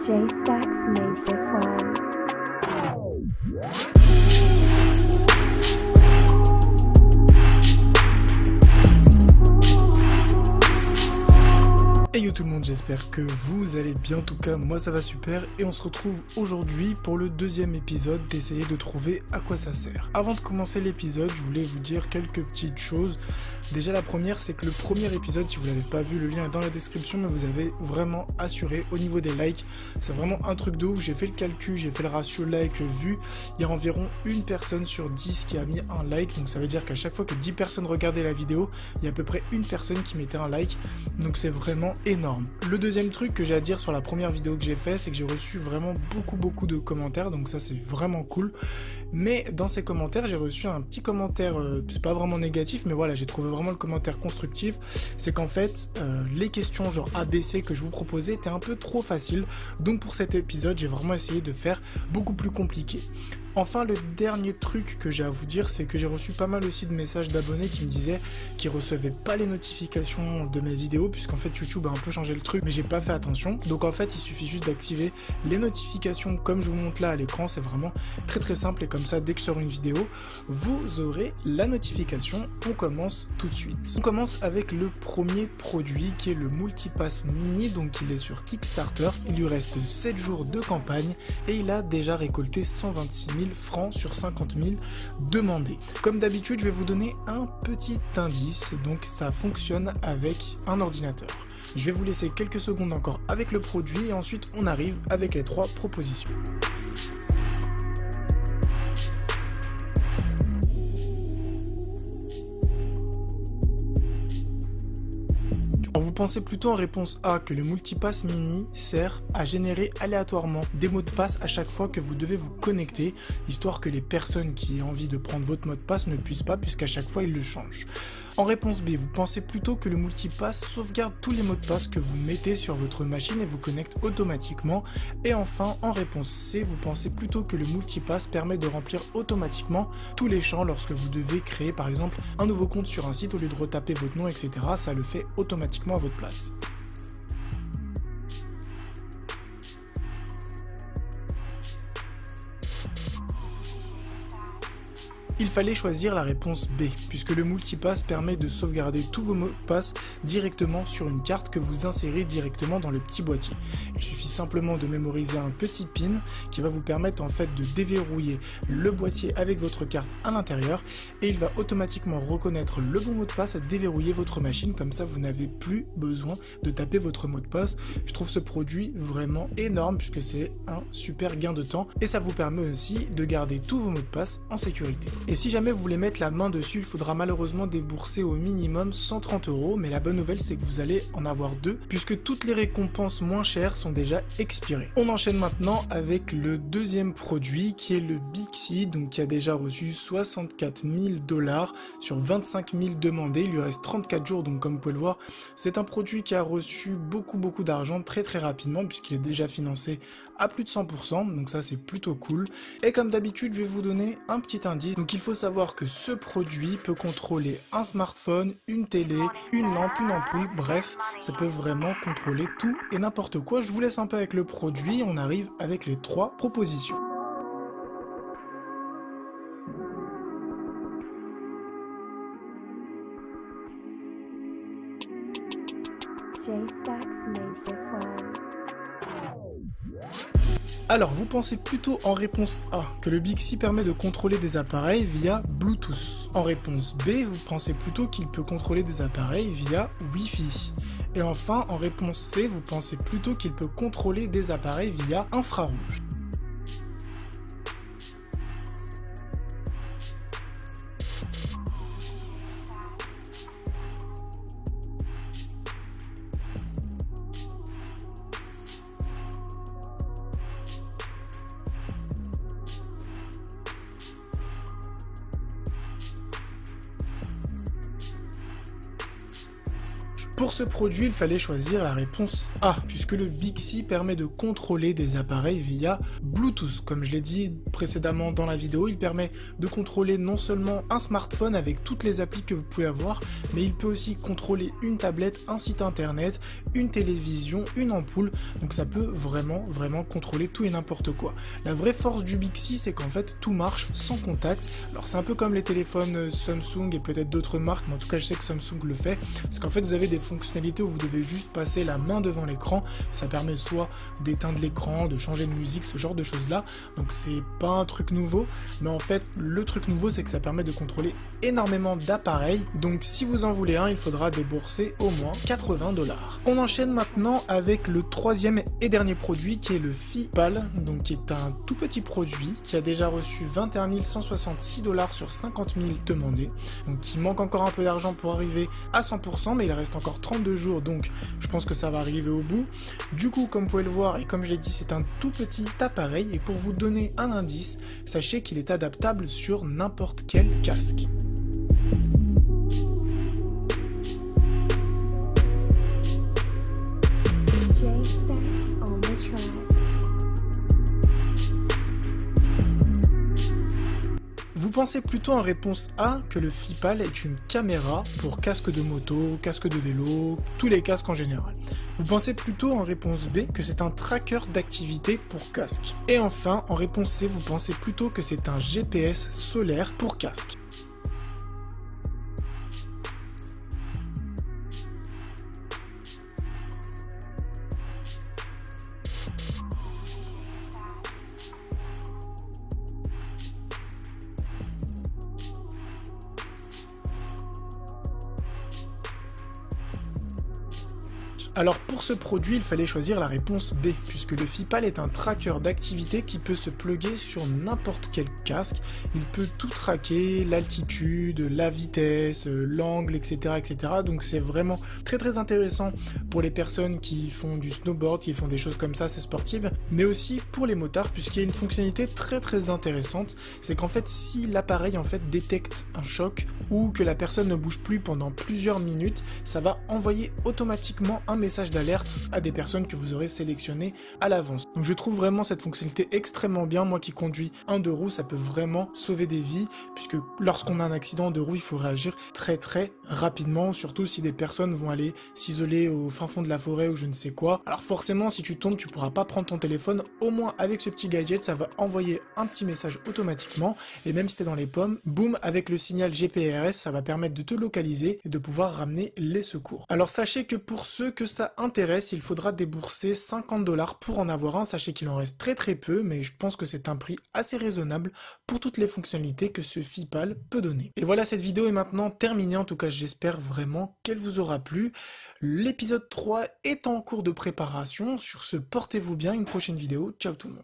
J-Stacks made this one. Hey yo tout le monde, j'espère que vous allez bien, en tout cas moi ça va super et on se retrouve aujourd'hui pour le deuxième épisode d'essayer de trouver à quoi ça sert. Avant de commencer l'épisode, je voulais vous dire quelques petites choses. Déjà la première, c'est que le premier épisode, si vous l'avez pas vu, le lien est dans la description, mais vous avez vraiment assuré au niveau des likes. C'est vraiment un truc de ouf, j'ai fait le calcul, j'ai fait le ratio like vu, il y a environ une personne sur 10 qui a mis un like, donc ça veut dire qu'à chaque fois que 10 personnes regardaient la vidéo, il y a à peu près une personne qui mettait un like, donc c'est vraiment énorme. Le deuxième truc que j'ai à dire sur la première vidéo que j'ai fait, c'est que j'ai reçu vraiment beaucoup de commentaires, donc ça c'est vraiment cool. Mais dans ces commentaires, j'ai reçu un petit commentaire, c'est pas vraiment négatif, mais voilà, j'ai trouvé vraiment le commentaire constructif. C'est qu'en fait, les questions genre ABC que je vous proposais étaient un peu trop faciles. Donc pour cet épisode, j'ai vraiment essayé de faire beaucoup plus compliqué. Enfin, le dernier truc que j'ai à vous dire, c'est que j'ai reçu pas mal aussi de messages d'abonnés qui me disaient qu'ils recevaient pas les notifications de mes vidéos, puisqu'en fait YouTube a un peu changé le truc, mais j'ai pas fait attention. Donc en fait, il suffit juste d'activer les notifications comme je vous montre là à l'écran. C'est vraiment très simple et comme ça, dès que je sors une vidéo, vous aurez la notification. On commence tout de suite. On commence avec le premier produit qui est le Multipass Mini. Donc il est sur Kickstarter. Il lui reste 7 jours de campagne et il a déjà récolté 126 000 francs sur 50 000 demandés. Comme d'habitude, je vais vous donner un petit indice, donc ça fonctionne avec un ordinateur. Je vais vous laisser quelques secondes encore avec le produit et ensuite on arrive avec les 3 propositions. Alors vous pensez plutôt en réponse A que le Multipass Mini sert à générer aléatoirement des mots de passe à chaque fois que vous devez vous connecter, histoire que les personnes qui aient envie de prendre votre mot de passe ne puissent pas, puisqu'à chaque fois ils le changent. En réponse B, vous pensez plutôt que le Multipass sauvegarde tous les mots de passe que vous mettez sur votre machine et vous connecte automatiquement. Et enfin, en réponse C, vous pensez plutôt que le Multipass permet de remplir automatiquement tous les champs lorsque vous devez créer par exemple un nouveau compte sur un site au lieu de retaper votre nom, etc. Ça le fait automatiquement à votre place. Il fallait choisir la réponse B, puisque le Multipass permet de sauvegarder tous vos mots de passe directement sur une carte que vous insérez directement dans le petit boîtier. Il suffit simplement de mémoriser un petit pin qui va vous permettre en fait de déverrouiller le boîtier avec votre carte à l'intérieur et il va automatiquement reconnaître le bon mot de passe et déverrouiller votre machine, comme ça vous n'avez plus besoin de taper votre mot de passe. Je trouve ce produit vraiment énorme puisque c'est un super gain de temps et ça vous permet aussi de garder tous vos mots de passe en sécurité. Et si jamais vous voulez mettre la main dessus, il faudra malheureusement débourser au minimum 130 €, mais la bonne nouvelle c'est que vous allez en avoir 2, puisque toutes les récompenses moins chères sont déjà expirées. On enchaîne maintenant avec le deuxième produit qui est le Bixi, donc qui a déjà reçu 64 000 $ sur 25 000 demandés, il lui reste 34 jours, donc comme vous pouvez le voir, c'est un produit qui a reçu beaucoup d'argent très rapidement, puisqu'il est déjà financé à plus de 100%, donc ça c'est plutôt cool. Et comme d'habitude, je vais vous donner un petit indice. Donc il faut savoir que ce produit peut contrôler un smartphone, une télé, une lampe, une ampoule, bref, ça peut vraiment contrôler tout et n'importe quoi. Je vous laisse un peu avec le produit, on arrive avec les 3 propositions. J-Stacks made this one. Alors, vous pensez plutôt en réponse A que le Bixi permet de contrôler des appareils via Bluetooth. En réponse B, vous pensez plutôt qu'il peut contrôler des appareils via Wi-Fi. Et enfin, en réponse C, vous pensez plutôt qu'il peut contrôler des appareils via infrarouge. Pour ce produit, il fallait choisir la réponse A, puisque le Bixi permet de contrôler des appareils via Bluetooth. Comme je l'ai dit précédemment dans la vidéo, il permet de contrôler non seulement un smartphone avec toutes les applis que vous pouvez avoir, mais il peut aussi contrôler une tablette, un site internet, une télévision, une ampoule. Donc ça peut vraiment contrôler tout et n'importe quoi. La vraie force du Bixi, c'est qu'en fait tout marche sans contact. Alors c'est un peu comme les téléphones Samsung et peut-être d'autres marques, mais en tout cas je sais que Samsung le fait. Parce qu'en fait vous avez des fonctionnalités où vous devez juste passer la main devant l'écran. Ça permet soit d'éteindre l'écran, de changer de musique, ce genre de choses là. Donc c'est pas un truc nouveau, mais en fait le truc nouveau c'est que ça permet de contrôler énormément d'appareils. Donc si vous en voulez un, il faudra débourser au moins 80 $. On enchaîne maintenant avec le troisième et dernier produit qui est le Fipal, donc qui est un tout petit produit qui a déjà reçu 21 166 $ sur 50 000 demandés. Donc il manque encore un peu d'argent pour arriver à 100%, mais il reste encore 32 jours, donc je pense que ça va arriver au bout. Du coup, comme vous pouvez le voir et comme je l'ai dit, c'est un tout petit appareil, et pour vous donner un indice, sachez qu'il est adaptable sur n'importe quel casque. Vous pensez plutôt en réponse A que le Fipal est une caméra pour casque de moto, casque de vélo, tous les casques en général. Vous pensez plutôt en réponse B que c'est un tracker d'activité pour casque. Et enfin, en réponse C, vous pensez plutôt que c'est un GPS solaire pour casque. Alors pour ce produit, il fallait choisir la réponse B, puisque le Fipal est un tracker d'activité qui peut se plugger sur n'importe quel casque. Il peut tout traquer, l'altitude, la vitesse, l'angle, etc., etc. Donc c'est vraiment très intéressant pour les personnes qui font du snowboard, qui font des choses comme ça, c'est sportive, mais aussi pour les motards, puisqu'il y a une fonctionnalité très intéressante, c'est qu'en fait si l'appareil en fait détecte un choc ou que la personne ne bouge plus pendant plusieurs minutes, ça va envoyer automatiquement un message d'alerte à des personnes que vous aurez sélectionnées à l'avance. Donc je trouve vraiment cette fonctionnalité extrêmement bien. Moi qui conduis un deux roues, ça peut vraiment sauver des vies, puisque lorsqu'on a un accident de roue, il faut réagir très rapidement, surtout si des personnes vont aller s'isoler au fin fond de la forêt ou je ne sais quoi. Alors forcément, si tu tombes, tu pourras pas prendre ton téléphone. Au moins avec ce petit gadget, ça va envoyer un petit message automatiquement, et même si t'es dans les pommes, boum, avec le signal GPRS, ça va permettre de te localiser et de pouvoir ramener les secours. Alors sachez que pour ceux que ça intéresse, il faudra débourser 50 $ pour en avoir un. Sachez qu'il en reste très peu, mais je pense que c'est un prix assez raisonnable pour toutes les fonctionnalités que ce Fipal peut donner. Et voilà, cette vidéo est maintenant terminée. En tout cas, j'espère vraiment qu'elle vous aura plu. L'épisode 3 est en cours de préparation. Sur ce, portez-vous bien. Une prochaine vidéo. Ciao tout le monde.